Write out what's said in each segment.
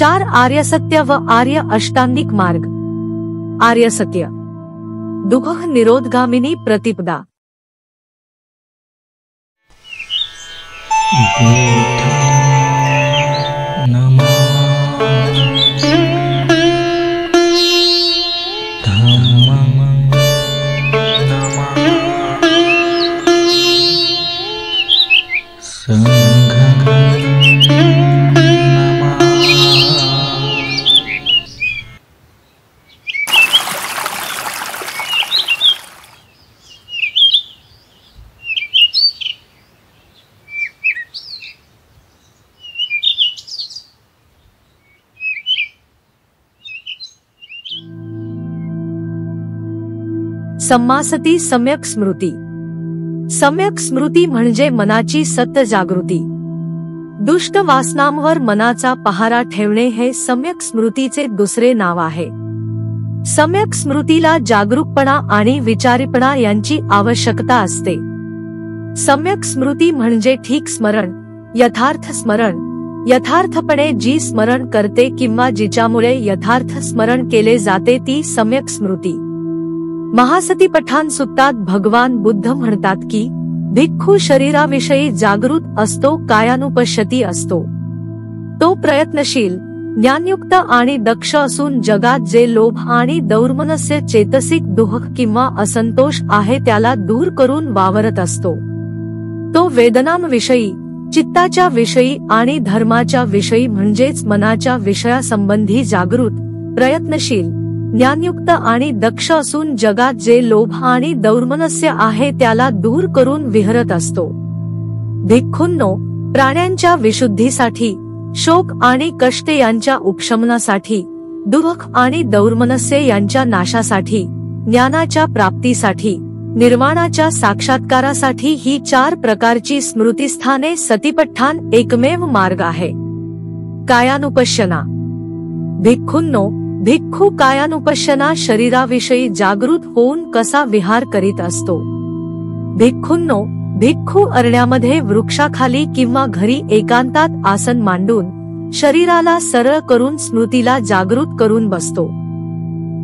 4 आर्यसत्य व आर्य अष्टांगिक मार्ग। आर्यसत्य दुःख निरोधगामिनी प्रतिपदा। सम्मासती सम्यक स्मृती। सम्यक स्मृती म्हणजे मनाची सत्य जागृती। दुष्ट वासनांवर मनाचा पहारा ठेवणे हे सम्यक स्मृतीचे दुसरे नाव आहे। सम्यक स्मृतीला जागरूकपणा आणि विचारीपणा यांची आवश्यकता असते। सम्यक स्मृती म्हणजे ठीक स्मरण, यथार्थ स्मरण, यथार्थपणे जी स्मरण करते किंवा जिच्यामुळे यथार्थ स्मरण केले जाते ती सम्यक स्मृती। महासती पठाण सुत्तात भगवान बुद्ध म्हणतात की भिक्खू शरीराविषयी जागृत असतो, कायानुपश्यती असतो। तो प्रयत्नशील, ज्ञानयुक्त आणि दक्ष असून जगात जे लोभ आणि दौर्मनस्य चेतसिक दुःख किंवा असंतोष आहे त्याला दूर करून वावरत असतो। तो वेदनांविषयी, चित्ताच्या विषयी आणि धर्माच्या विषयी म्हणजेच मनाच्या विषयासंबंधी जागृत, प्रयत्नशील, ज्ञानयुक्त आणि दक्ष असून जगात जे लोभ आणि दौर्मनस्य आहे त्याला दूर करून विहरत असतो। भिक्खूंनो, प्राण्यांच्या विशुद्धीसाठी, शोक आणि कष्ट यांच्या उपशमनासाठी, दुःख आणि दौर्मनस्य यांच्या नाशासाठी, ज्ञानाच्या प्राप्तीसाठी, निर्वाणाच्या साक्षात्कारासाठी ही 4 प्रकारची स्मृतिस्थाने सतीपठ्ठाण एकमेव मार्ग आहे। कायानुपश्यना। भिक्खूंनो, भिक्खू कायानुपश्यना शरीराविषयी जागृत होऊन कसा विहार करीत असतो। भिक्खूंनो, भिक्खू अरण्यामध्ये वृक्षाखाली किंवा घरी एकांतात आसन मांडून शरीराला सरळ करून स्मृतीला जागृत करून बसतो।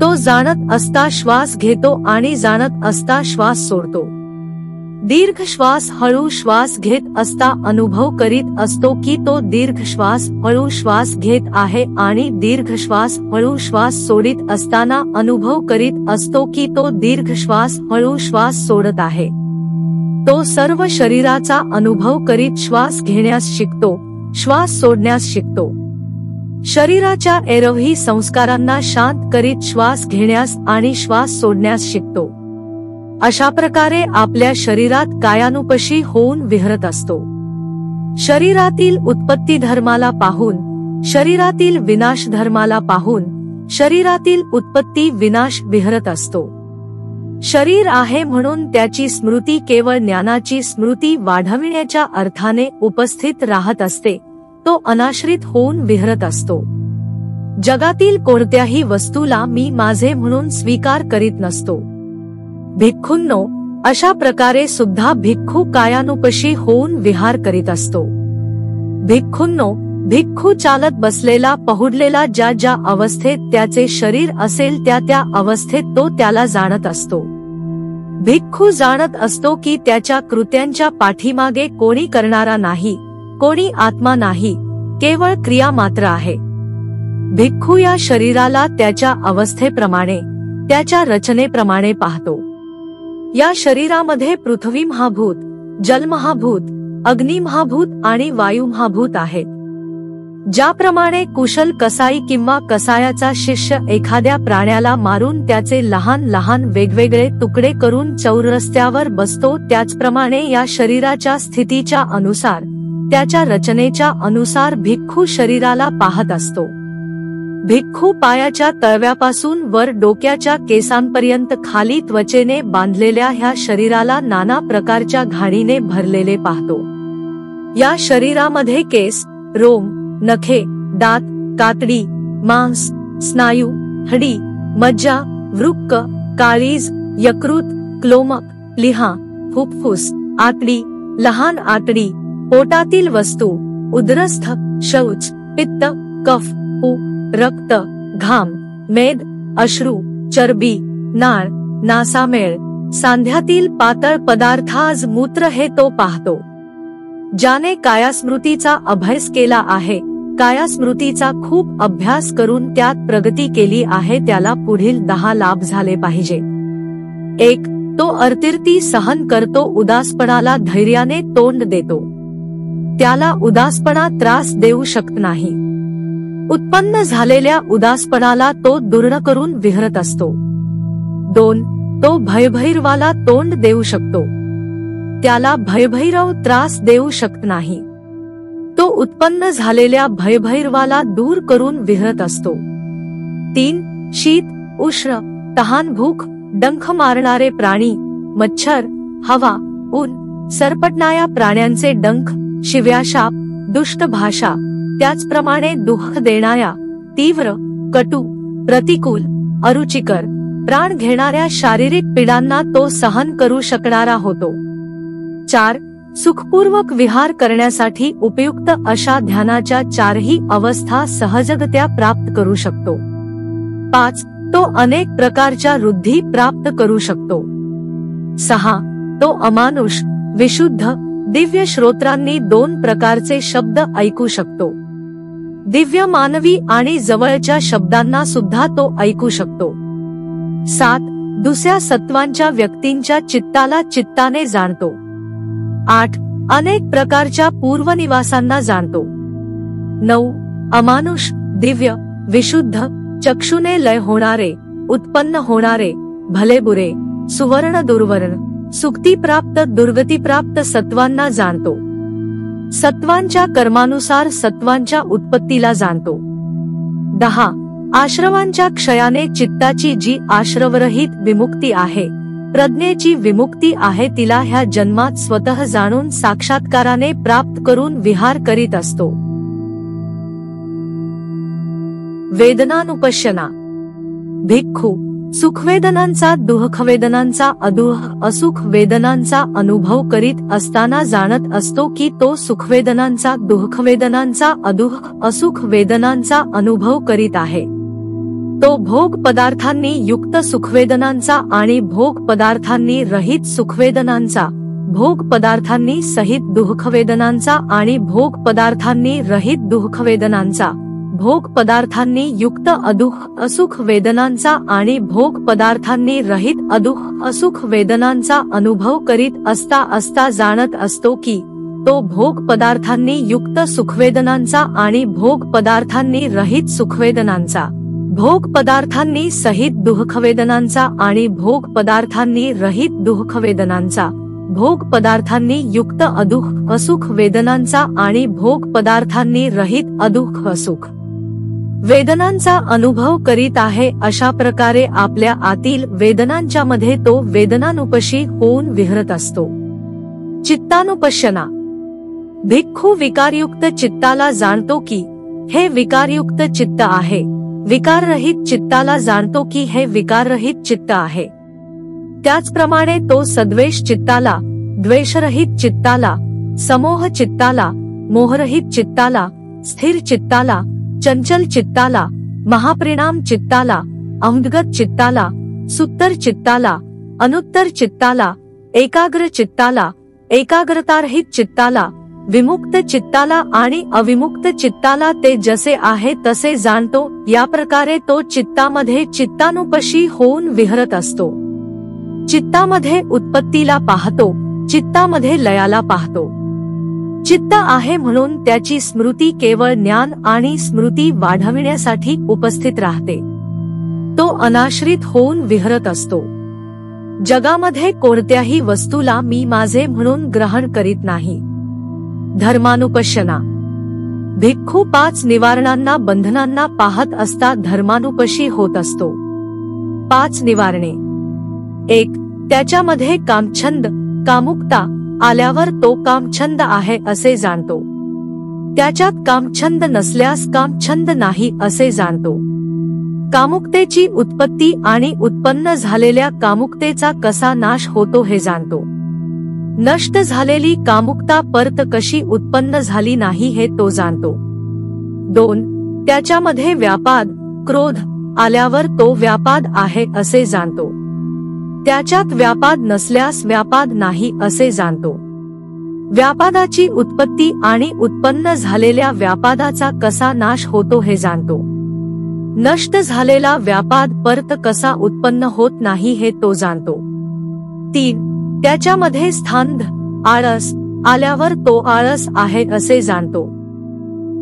तो जाणत असता श्वास घेतो आणि जाणत असता श्वास सोडतो। दीर्घ श्वास हळू श्वास घेत असता अनुभव करीत असतो की तो दीर्घ श्वास हळू श्वास घेत आहे आणि दीर्घ श्वास हळू श्वास सोडित असताना अनुभव करीत असतो की तो दीर्घ श्वास हळू श्वास सोडत आहे। तो सर्व शरीराचा अनुभव करीत श्वास घेण्यास शिकतो, श्वास सोडण्यास शिकतो। शरीराच्या एरवही संस्कारांना शांत करीत श्वास घेण्यास आणि श्वास सोडण्यास शिकतो। अशा प्रकारे आपल्या शरीरात कायानुपशी होऊन विहरत असतो। शरीरातील उत्पत्ती धर्माला पाहून, शरीरातील विनाश धर्माला पाहून, शरीरातील उत्पत्ती विनाश विहरत असतो। शरीर आहे म्हणून त्याची स्मृती केवळ ज्ञानाची स्मृती वाढविण्याच्या अर्थाने उपस्थित राहत असते, तो अनाश्रित होऊन विहरत असतो। जगातील कोणत्याही वस्तूला मी माझे म्हणून स्वीकार करीत नसतो। भिक्खूंनो, अशा प्रकारे सुद्धा भिक्खू कायानुपशी होऊन विहार करीत असतो। भिक्खूंनो, भिक्खू चालत बसलेला पहुडलेला ज्या ज्या अवस्थेत त्याचे शरीर असेल त्या त्या अवस्थेत तो त्याला जाणत असतो। भिक्खू जाणत असतो की त्याच्या कृत्यांच्या पाठीमागे कोणी करणारा नाही, कोणी आत्मा नाही, केवळ क्रिया मात्र आहे। भिक्खू या शरीराला त्याच्या अवस्थेप्रमाणे, त्याच्या रचनेप्रमाणे पाहतो। या शरीरामध्ये पृथ्वी महाभूत, जल महाभूत, अग्नी महाभूत आणि वायू महाभूत आहेत। ज्याप्रमाणे कुशल कसाई किंवा कसायाचा शिष्य एखाद्या प्राण्याला मारून त्याचे लहान लहान वेगवेगळे तुकडे करून चौरस्त्यावर बसतो, त्याचप्रमाणे या शरीराच्या स्थितीच्या अनुसार, त्याच्या रचनेच्या अनुसार भिक्खू शरीराला पाहत असतो। भिक्खू पायाच्या तळव्यापासून वर डोक्याच्या केसांपर्यंत खाली त्वचेने बांधलेल्या ह्या शरीराला नाना प्रकारच्या घाणीने भरलेले पाहतो। या शरीरामध्ये केस, रोम, नखे, दात, कातडी, मांस, स्नायू, हडी, मज्जा, वृक्क, काळीज, यकृत, क्लोमक, लिहा, फुफ्फुस, आतडी, लहान आतडी, पोटातील वस्तू, उदरस्थ, शौच, पित्त, कफ, पू, रक्त, घाम, मेद, अश्रू, चरबी, नाळ, नासामेळ, सांध्यातील पातळ पदार्थाज मूत्र हे तो पाहतो. ज्याने कायास्मृतीचा अभ्यास केला आहे, कायास्मृतीचा खूप अभ्यास करून त्यात प्रगती केली आहे, त्याला पुढील 10 लाभ झाले पाहिजे. 1. तो अतिर्थी सहन करतो, उदासपणाला धैर्याने तोंड देतो. त्याला उदासपणा त्रास देऊ शकत नाही. उत्पन्न झालेल्या उदासपणाला तो दूर करून विहरत असतो. 2. तो भयभैरवाला तोंड देऊ शकतो. त्याला भयभैरव त्रास देऊ शकत नाही. तो उत्पन्न झालेल्या भयभैरवाला दूर करून विहरत असतो. 3. शीत, उष्ण, तहान, भूक, डंख मारणारे प्राणी, मच्छर, हवा, ऊन, सरपटणाऱ्या प्राण्यांचे डंख, शिव्या, शाप, दुष्ट भाषा, त्याचप्रमाणे दुःख देणाऱ्या, तीव्र, कटू, प्रतिकूल, अरुचिकर, प्राण घेणाऱ्या शारीरिक पीडांना तो सहन करू शकणारा होतो. 4. सुखपूर्वक विहार करण्यासाठी उपयुक्त अशा ध्यानाच्या 4ही अवस्था सहजगत्या प्राप्त करू शकतो. 5. तो अनेक प्रकारच्या वृद्धी प्राप्त करू शकतो. 6. तो अमानुष, विशुद्ध, दिव्य श्रोत्रांनी 2 प्रकारचे शब्द ऐकू शकतो. दिव्य मानवी आणि जवळच्या शब्दांना सुद्धा तो ऐकू शकतो. 7. दुसऱ्या सत्वांच्या व्यक्तींच्या चित्ताला चित्ताने जाणतो. 8. अनेक प्रकारच्या पूर्वनिवासांना जाणतो. 9. अमानुष, दिव्य, विशुद्ध, चक्षुने लय होणारे, उत्पन्न होणारे, भलेबुरे, सुवर्ण दुर्वर्ण, सुक्तीप्राप्त दुर्गतीप्राप्त सत्वांना जाणतो. सत्वांच्या कर्मानुसार सत्वांच्या उत्पत्तीला जाणतो. 10. आश्रवांच्या क्षयाने चित्ताची जी आश्रवरहित विमुक्ती आहे, प्रज्ञेची विमुक्ती आहे, तिला ह्या जन्मात स्वतः जाणून साक्षात्काराने प्राप्त करून विहार करीत असतो. वेदनानुपश्यना. भिक्खू सुखवेदनांचा, दुःखवेदनांचा, असुख वेदनांचा अनुभव करीत असताना जाणत असतो की तो सुखवेदनांचा, दुःखवेदनांचा, असुख वेदनांचा अनुभव करीत आहे. तो भोग पदार्थांनी युक्त सुखवेदनांचा आणि भोग पदार्थांनी रहित सुखवेदनांचा, भोग पदार्थांनी सहित दुःखवेदनांचा आणि भोग पदार्थांनी रहित दुःखवेदनांचा, भोग पदार्थांनी युक्त असुख वेदनांचा आणि भोग पदार्थांनी रहित असुख वेदनांचा अनुभव करीत असता जाणत असतो की तो भोग पदार्थांनी युक्त सुखवेदनांचा आणि भोग पदार्थांनी रहित सुखवेदनांचा, भोग पदार्थांनी सहित दुःखवेदनांचा आणि भोग पदार्थांनी रहित दुःखवेदनांचा, भोग पदार्थांनी युक्त असुख वेदनांचा आणि भोग पदार्थांनी रहित असुख वेदनांचा अनुभव करीत आहे. अशा प्रकारे आपल्या आतील वेदनांच्या मध्ये तो वेदनानुपशी होऊन विहरत असतो. चित्तानुपश्यना. भिक्खू विकारयुक्त चित्ताला जाणतो की हे विकारयुक्त चित्त आहे, विकाररहित चित्ताला जाणतो की हे विकाररहित चित्त आहे. त्याचप्रमाणे तो सद्वेष चित्ताला, द्वेषरहित चित्ताला, समोह चित्ताला, मोहरहित चित्ताला, स्थिर चित्ताला, चंचल चित्ताला, महापरिणाम चित्ताला, अहंगत चित्ताला, सुत्तर चित्ताला, अनुत्तर चित्ताला, एकाग्र चित्ताला, एकाग्रतारहित चित्ताला, विमुक्त चित्ताला आणि अविमुक्त चित्ताला ते जसे आहे तसे जाणतो. या प्रकारे तो चित्तामध्ये चित्तानुपशी होऊन विहरत असतो. चित्तामध्ये उत्पत्तीला पाहतो, चित्तामध्ये लयाला पाहतो. चित्त आहे म्हणून त्याची स्मृती केवळ ज्ञान आणि स्मृती वाढविण्यासाठी उपस्थित राहते. तो अनाश्रित होऊन विहरत असतो. जगामध्ये कोणत्याही वस्तूला मी माझे म्हणून ग्रहण करीत नाही. धर्मानुपश्यना. भिक्खू 5 निवारणांना, बंधनांना पाहत असता धर्मानुपशी होत असतो. 5 निवारणे. 1. त्याच्यामध्ये कामछंद, कामुकता आल्यावर तो कामछंद आहे असे जाणतो. त्याच्यात कामछंद नसल्यास कामछंद नाही असे जाणतो. कामुकतेची उत्पत्ती आणि उत्पन्न झालेल्या कामुकतेचा कसा नाश होतो हे जाणतो. नष्ट झालेली कामुकता परत कशी उत्पन्न झाली नाही हे तो जाणतो. 2. त्याच्यामध्ये व्यापाद क्रोध आल्यावर तो व्यापाद आहे असे जाणतो. त्याच्यात व्यापाद नसल्यास व्यापाद नाही असे जाणतो. व्यापादाची उत्पत्ती आणि उत्पन्न झालेल्या व्यापादाचा कसा नाश होतो हे जाणतो. नष्ट झालेला व्यापाद परत कसा उत्पन्न होत नाही हे तो जाणतो. 3. त्याच्यामध्ये स्थानध आळस आल्यावर तो आळस आहे असे जाणतो.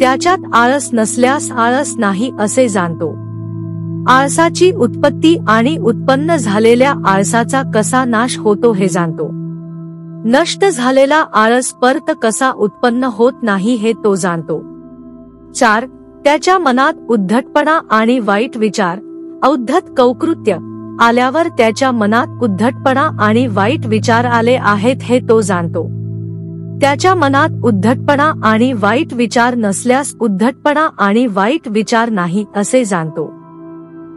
त्याच्यात आळस नसल्यास आळस नाही असे जाणतो. आळसाची उत्पत्ती आणि उत्पन्न झालेल्या आळसाचा कसा नाश होतो हे जाणतो. नष्ट झालेला आळस परत कसा उत्पन्न होत नाही हे तो जाणतो. 4. त्याच्या मनात उद्धटपणा आणि वाईट विचार औद्धत कौकृत्य आल्यावर त्याच्या मनात उद्धटपणा आणि वाईट विचार आले आहेत हे तो जाणतो. त्याच्या मनात उद्धटपणा आणि वाईट विचार नसल्यास उद्धटपणा आणि वाईट विचार नाही असे जाणतो.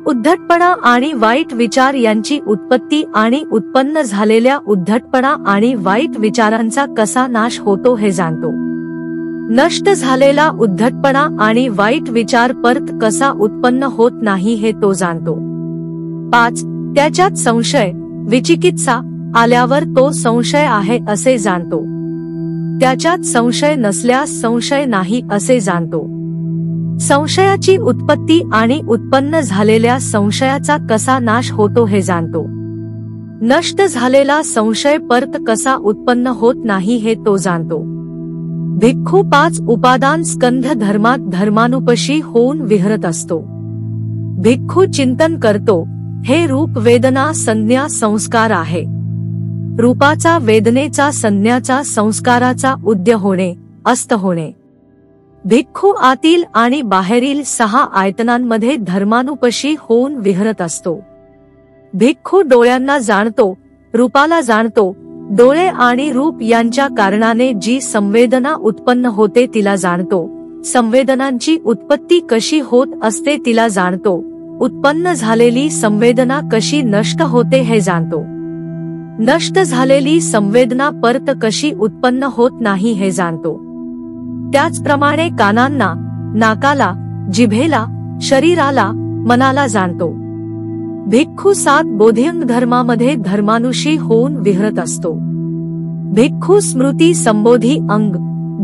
उद्धटपणा आणि वाईट विचार यांची उत्पत्ती आणि उत्पन्न झालेल्या उद्धटपणा आणि वाईट विचारांचा कसा नाश होतो हे जाणतो. नष्ट झालेला उद्धटपणा आणि वाईट विचार परत कसा उत्पन्न होत नाही हे तो जाणतो. 5. त्याच्यात संशय विचिकित्सा आल्यावर तो संशय आहे असे जाणतो. त्याच्यात संशय नसल्यास संशय नाही असे जाणतो. संशयाची उत्पत्ती आणि उत्पन्न झालेल्या संशयाचा कसा नाश होतो हे जाणतो. नष्ट झालेला संशय परत कसा उत्पन्न होत नाही हे तो जाणतो. भिक्खू 5 उपादान स्कंध धर्मात धर्मानुपशी होऊन विहरत असतो. भिक्खू चिंतन करतो, हे रूप वेदना संज्ञा संस्कार आहे. रूपाचा वेदनेचा संज्ञाचा संस्काराचा उद्य होणे अस्त होणे. भिक्खू आतील आणि बाहेरील 6 आयतनांमध्ये धर्मानुपशी होऊन विहरत असतो. भिक्खू डोळ्यांना जाणतो, रूपाला जाणतो. डोळे आणि रूप यांच्या कारणाने जी संवेदना उत्पन्न होते तिला जाणतो. संवेदनांची उत्पत्ती कशी होत असते तिला जाणतो. उत्पन्न झालेली संवेदना कशी नष्ट होते हे जाणतो. नष्ट झालेली संवेदना परत कशी उत्पन्न होत नाही हे जाणतो. त्याचप्रमाणे कानांना, नाकाला, जिभेला, शरीराला, मनाला जाणतो. भिक्खू 7 बोधिअंग धर्मामध्ये धर्मानुशी होऊन विहरत असतो. भिक्खू स्मृती संबोधी अंग,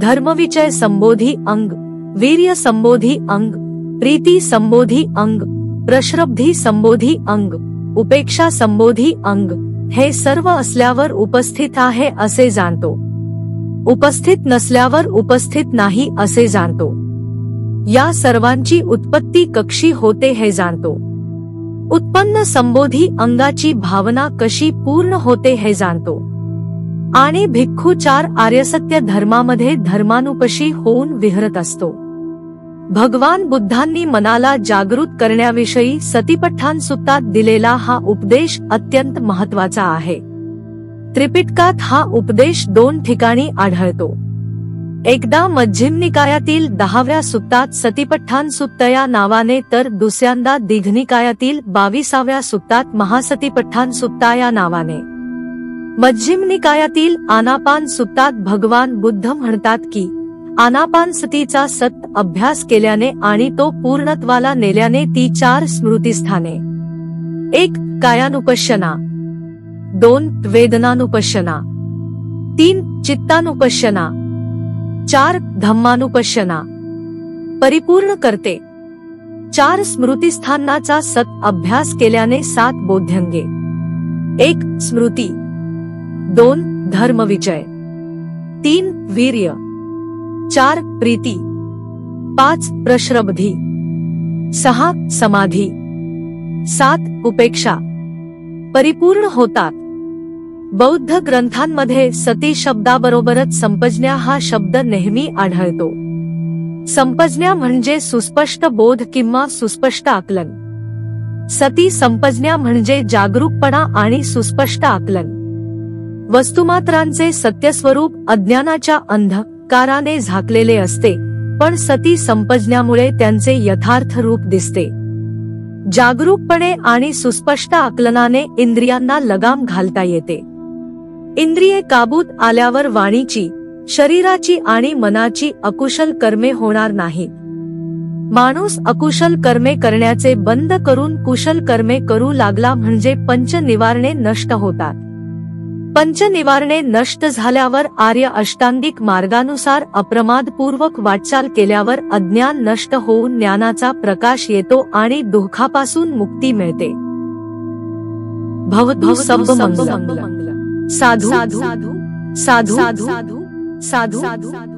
धर्मविचय संबोधी अंग, वीर्य संबोधी अंग, प्रीती संबोधी अंग, प्रश्रब्धी संबोधी अंग, उपेक्षा संबोधी अंग हे सर्व असल्यावर उपस्थित आहे असे जाणतो. उपस्थित नसल्यावर उपस्थित नाही असे जाणतो. या सर्वांची उत्पत्ती कशी होते हे जाणतो. उत्पन्न संबोधी अंगाची भावना कशी पूर्ण होते हे जाणतो. आणि भिक्खू 4 आर्यसत्य धर्मामध्ये धर्मानुपशी होऊन विहरत असतो. भगवान बुद्धांनी मनाला जागृत करण्याविषयी सतिपट्ठान सुत्तात दिलेला हा उपदेश अत्यंत महत्वाचा आहे. त्रिपिटकात हा उपदेश 2 ठिकाणी आढळतो. एकदा मध्यम निकायातील 10व्या सुत्तात सतिपट्ठान सुत्त या नावाने, तर दुसऱ्यांदा दीघनिकायातील 22व्या सुत्तात महासतिपट्ठान सुत्ता या नावाने. मध्यम निकायातील आनापान सुत्तात भगवान बुद्ध म्हणतात की आनापानसतीचा सत अभ्यास केल्याने आणि तो पूर्णत्वाला नेल्याने ती 4 स्मृतिस्थाने 1. कायानुपश्यना, 2. वेदनानुपश्यना, 3. चित्तानुपश्यना, 4. धम्मानुपश्यना परिपूर्ण करते. 4 स्मृतिस्थानाचा सत अभ्यास केल्याने 7 बोध्यंगे. 1. स्मृती, 2. धर्मविजय, 3. वीर्य, 4. प्रीती, 5. प्रश्रब्धी, 6. समाधी, 7. उपेक्षा परिपूर्ण होतात. बौद्ध ग्रंथांमध्ये सती शब्दाबरोबरच संपज्ञा हा शब्द नेहमी आढळतो. संपज्ञा म्हणजे सुस्पष्ट बोध किंवा सुस्पष्ट आकलन. सती संपज्ञा म्हणजे जागरूकपणा आणि सुस्पष्ट आकलन. वस्तुमात्रांचे सत्यस्वरूप अज्ञानाच्या अंधकाराने झाकलेले असते, पण सती संपज्ञामुळे त्यांचे यथार्थ रूप दिसते. जागरूकपणे आणि सुस्पष्ट आकलनाने इंद्रियांना लगाम घालता येते. इंद्रिये काबूत आल्यावर वाणीची, शरीराची आणि मनाची अकुशल कर्मे होणार नाहीत. माणूस अकुशल कर्मे करण्याचे बंद करून कुशल कर्मे करू लागला म्हणजे पंच निवारणे नष्ट होतात। पंच निवारणे नष्ट झाल्यावर आर्य अष्टांगिक मार्गानुसार अप्रमादपूर्वक वाटचाल केल्यावर अज्ञान नष्ट होऊन ज्ञानाचा प्रकाश येतो आणि दुःखापासून मुक्ती मिळते। भवतु सब मंगलम। साधु साधु साधु साधु साधु साधु।